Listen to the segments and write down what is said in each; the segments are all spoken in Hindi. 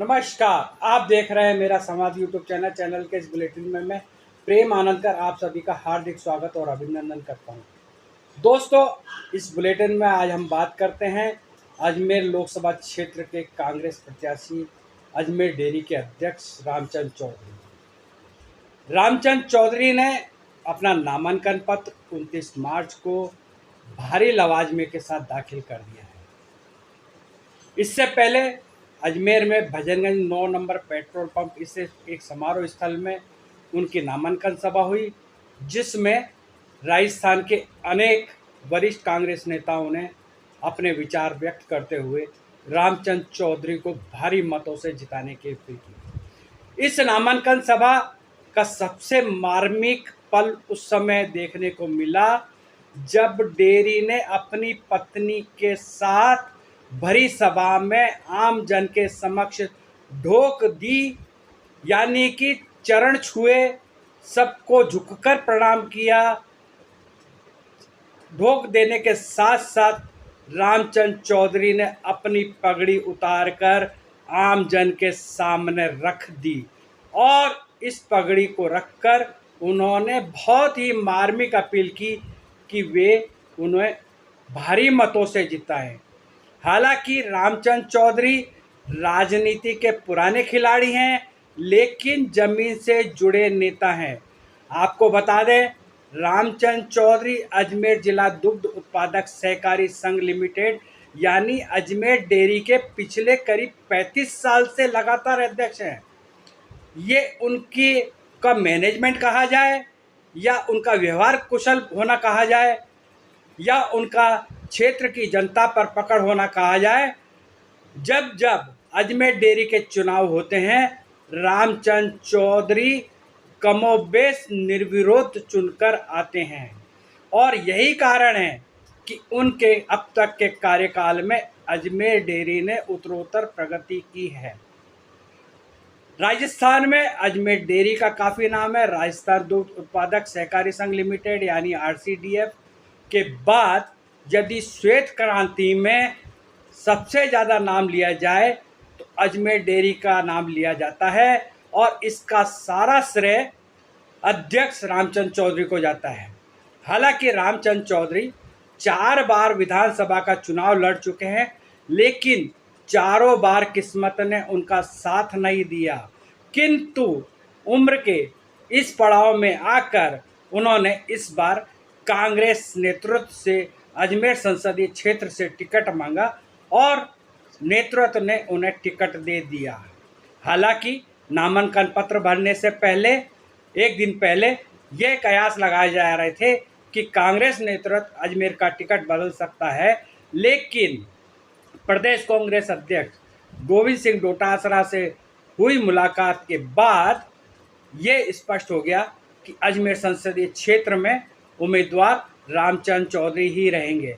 नमस्कार, आप देख रहे हैं मेरा समाज यूट्यूब चैनल के इस बुलेटिन में मैं प्रेम आनंदकर आप सभी का हार्दिक स्वागत और अभिनंदन करता हूं। दोस्तों, इस बुलेटिन में आज हम बात करते हैं अजमेर लोकसभा क्षेत्र के कांग्रेस प्रत्याशी अजमेर डेयरी के अध्यक्ष रामचंद्र चौधरी। रामचंद्र चौधरी ने अपना नामांकन पत्र 29 मार्च को भारी लवाजमे के साथ दाखिल कर दिया है। इससे पहले अजमेर में भजनगंज 9 नंबर पेट्रोल पंप से एक समारोह स्थल में उनकी नामांकन सभा हुई, जिसमें राजस्थान के अनेक वरिष्ठ कांग्रेस नेताओं ने अपने विचार व्यक्त करते हुए रामचंद्र चौधरी को भारी मतों से जिताने की अपील की। इस नामांकन सभा का सबसे मार्मिक पल उस समय देखने को मिला जब डेयरी ने अपनी पत्नी के साथ भरी सभा में आम जन के समक्ष ढोक दी, यानी कि चरण छुए, सबको झुककर प्रणाम किया। ढोक देने के साथ साथ रामचंद्र चौधरी ने अपनी पगड़ी उतारकर आम जन के सामने रख दी और इस पगड़ी को रखकर उन्होंने बहुत ही मार्मिक अपील की कि वे उन्हें भारी मतों से जिताएं। हालांकि रामचंद्र चौधरी राजनीति के पुराने खिलाड़ी हैं, लेकिन जमीन से जुड़े नेता हैं। आपको बता दें, रामचंद्र चौधरी अजमेर जिला दुग्ध उत्पादक सहकारी संघ लिमिटेड यानी अजमेर डेयरी के पिछले करीब 35 साल से लगातार अध्यक्ष हैं। ये उनकी का मैनेजमेंट कहा जाए या उनका व्यवहार कुशल होना कहा जाए या उनका क्षेत्र की जनता पर पकड़ होना कहा जाए, जब जब अजमेर डेयरी के चुनाव होते हैं, रामचंद्र चौधरी कमोबेश निर्विरोध चुनकर आते हैं और यही कारण है कि उनके अब तक के कार्यकाल में अजमेर डेयरी ने उत्तरोत्तर प्रगति की है। राजस्थान में अजमेर डेयरी का काफ़ी नाम है। राजस्थान दुग्ध उत्पादक सहकारी संघ लिमिटेड यानी RCDF के बाद यदि श्वेत क्रांति में सबसे ज़्यादा नाम लिया जाए तो अजमेर डेयरी का नाम लिया जाता है और इसका सारा श्रेय अध्यक्ष रामचंद्र चौधरी को जाता है। हालांकि रामचंद्र चौधरी 4 बार विधानसभा का चुनाव लड़ चुके हैं, लेकिन चारों बार किस्मत ने उनका साथ नहीं दिया, किंतु उम्र के इस पड़ाव में आकर उन्होंने इस बार कांग्रेस नेतृत्व से अजमेर संसदीय क्षेत्र से टिकट मांगा और नेतृत्व ने उन्हें टिकट दे दिया। हालांकि नामांकन पत्र भरने से पहले एक दिन पहले ये कयास लगाए जा रहे थे कि कांग्रेस नेतृत्व अजमेर का टिकट बदल सकता है, लेकिन प्रदेश कांग्रेस अध्यक्ष गोविंद सिंह डोटासरा से हुई मुलाकात के बाद ये स्पष्ट हो गया कि अजमेर संसदीय क्षेत्र में उम्मीदवार रामचंद्र चौधरी ही रहेंगे।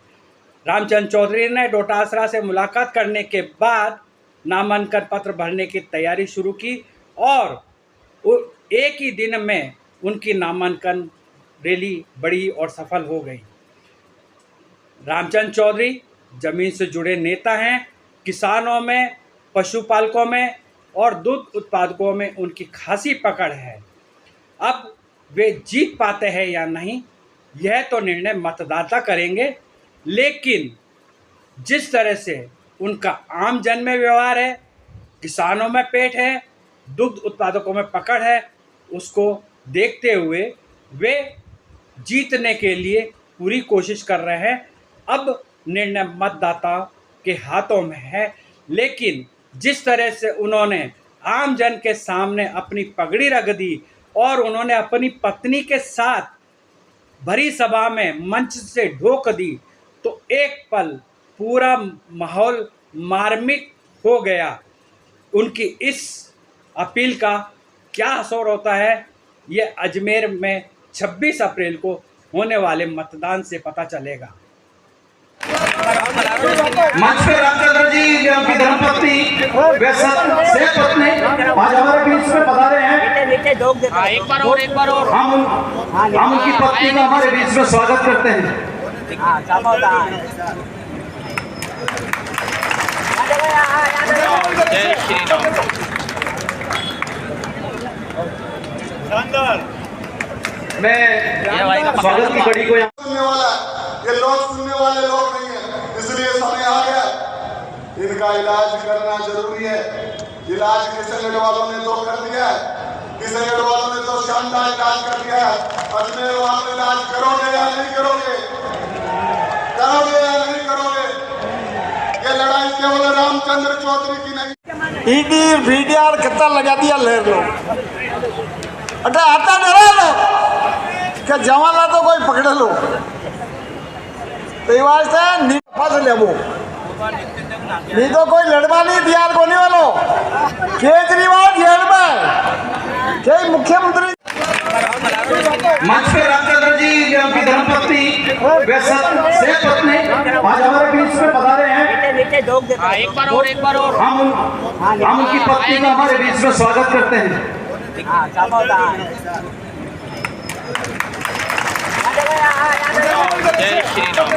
रामचंद्र चौधरी ने डोटासरा से मुलाकात करने के बाद नामांकन पत्र भरने की तैयारी शुरू की और एक ही दिन में उनकी नामांकन रैली बड़ी और सफल हो गई। रामचंद्र चौधरी जमीन से जुड़े नेता हैं। किसानों में, पशुपालकों में और दूध उत्पादकों में उनकी खासी पकड़ है। अब वे जीत पाते हैं या नहीं, यह तो निर्णय मतदाता करेंगे, लेकिन जिस तरह से उनका आम जन में व्यवहार है, किसानों में पेट है, दुग्ध उत्पादकों में पकड़ है, उसको देखते हुए वे जीतने के लिए पूरी कोशिश कर रहे हैं। अब निर्णय मतदाता के हाथों में है, लेकिन जिस तरह से उन्होंने आम जन के सामने अपनी पगड़ी रख दी और उन्होंने अपनी पत्नी के साथ भरी सभा में मंच से ढोक दी, तो एक पल पूरा माहौल मार्मिक हो गया। उनकी इस अपील का क्या असर होता है, ये अजमेर में 26 अप्रैल को होने वाले मतदान से पता चलेगा। मंच पे रामचंद्र जी उनकी धर्मपत्नी पत्नी आज हमारे बीच में पधारे हैं। एक बार और हम उनकी पत्नी का हमारे बीच में स्वागत करते हैं। जय श्री राम। मैं स्वागत की कड़ी को यहाँ सुनने वाला है, ये लोग सुनने वाले लोग नहीं है, इसलिए समय आ गया। इनका इलाज करना जरूरी है। इलाज किशनगढ़ वालों ने तो कर दिया है, किशनगढ़ वालों ने तो शानदार इलाज कर दिया है। अजमेर वालों इलाज करोगे या नहीं करोगे? करोगे या नहीं करोगे? ये लड़ाई केवल रामचंद्र चौधरी की नहीं। ईडी वीडियार कितना लगा दिया लेर लो अटे आता डरा लो कि जवाना तो कोई पकड़ लो तो ये वास्ते फंस ले वो नहीं तो कोई लड़वा नहीं दियार को नहीं वालो केजरीवाल जेल में के मुख्यमंत्री मंच पे रामचंद्र जी की धर्मपत्नी वे से पत्नी आज हमारे बीच में बता रहे हैं। एक बार और एक बार और। हम उनकी पत्नी का हमारे बीच में स्वागत करते हैं। जय श्री राम।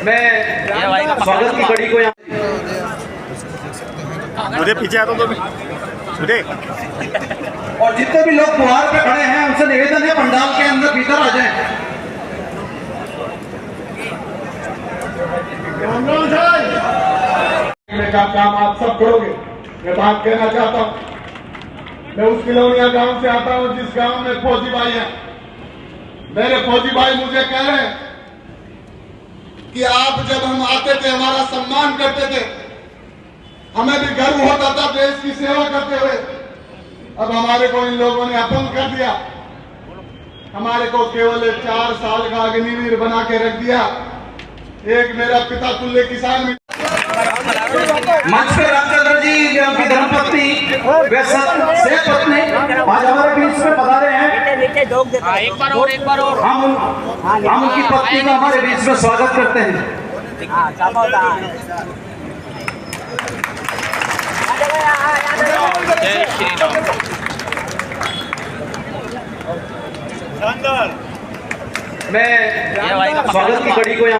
मैं स्वागत की कड़ी को यहाँ मुझे पीछे आता तो मुझे और जितने भी लोग द्वार पे खड़े हैं उनसे निवेदन है पंडाल के अंदर भीतर आ जाएं। का काम आप सब करोगे। मैं बात कहना चाहता हूँ, मैं उस किलोनिया गांव से आता हूँ जिस गांव में फौजी भाई हैं। मेरे फौजी भाई मुझे कह रहे हैं कि आप जब हम आते थे हमारा सम्मान करते थे, हमें भी गर्व होता था देश की सेवा करते हुए। अब हमारे को इन लोगों ने अपंग कर दिया, हमारे को केवल 4 साल का अग्निवीर बना के रख दिया। एक मेरा पिता तुल्य किसान मंच पे रामचंद्र जी की धर्मपत्नी वे से पत्नी आज हमारे बीच में बता रहे हैं। एक बार और एक बार और। हम उनकी पत्नी का हमारे बीच में स्वागत करते हैं। जय श्री राम। मैं स्वागत की कड़ी को यहाँ